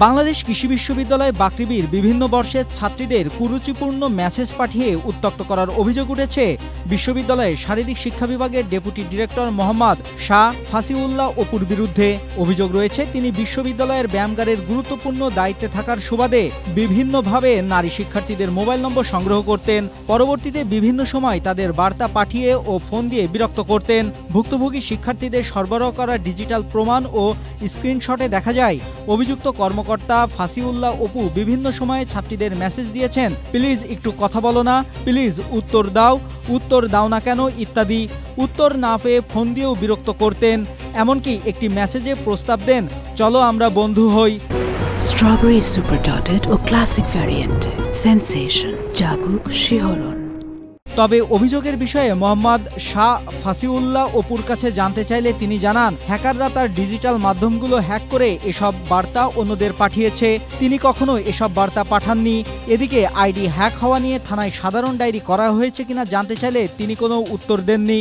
বাংলাদেশ কৃষি বিশ্ববিদ্যালয় বাকৃবির বিভিন্ন বর্ষের ছাত্রীদের কুরুচিপূর্ণ মেসেজ পাঠিয়ে উত্ত্যক্ত করার অভিযোগ উঠেছে বিশ্ববিদ্যালয়ের শারীরিক শিক্ষা বিভাগের ডেপুটি ডিরেক্টর মোহাম্মদ শাহ ফাসিউল্লাহ অপুর বিরুদ্ধে। অভিযোগ রয়েছে তিনি বিশ্ববিদ্যালয়ের ব্যায়ামগারের গুরুত্বপূর্ণ দায়িত্বে থাকার সুবাদে বিভিন্নভাবে নারী শিক্ষার্থীদের মোবাইল নম্বর সংগ্রহ করতেন। পরবর্তীতে বিভিন্ন সময় তাদের বার্তা পাঠিয়ে ও ফোন দিয়ে বিরক্ত করতেন। ভুক্তভোগী শিক্ষার্থীদের সরবরাহ করা ডিজিটাল প্রমাণ ও স্ক্রিনশটে দেখা যায় অভিযুক্ত কর্মকর্তা ফাসিউল্লাহ অপু বিভিন্ন সময়ে ছাত্রীদের মেসেজ দিয়েছেন, প্লিজ একটু কথা বলো না, প্লিজ উত্তর দাও না কেন ইত্যাদি। উত্তর না পেয়ে ফোন দিয়েও বিরক্ত করতেন। এমনকি একটি মেসেজে প্রস্তাব দেন, চলো আমরা বন্ধু হই। স্ট্রবেরি সুপার ডটেড ও ক্লাসিক ভ্যারিয়েন্টে সেন্সেশন জাগুক শিহরণ। তবে অভিযোগের বিষয়ে মোহাম্মদ শাহ ফাসিউল্লাহ অপুর কাছে জানতে চাইলে তিনি জানান, হ্যাকাররা তার ডিজিটাল মাধ্যমগুলো হ্যাক করে এসব বার্তা অন্যদের পাঠিয়েছে। তিনি কখনো এসব বার্তা পাঠাননি। এদিকে আইডি হ্যাক হওয়া নিয়ে থানায় সাধারণ ডায়েরি করা হয়েছে কিনা জানতে চাইলে তিনি কোনো উত্তর দেননি।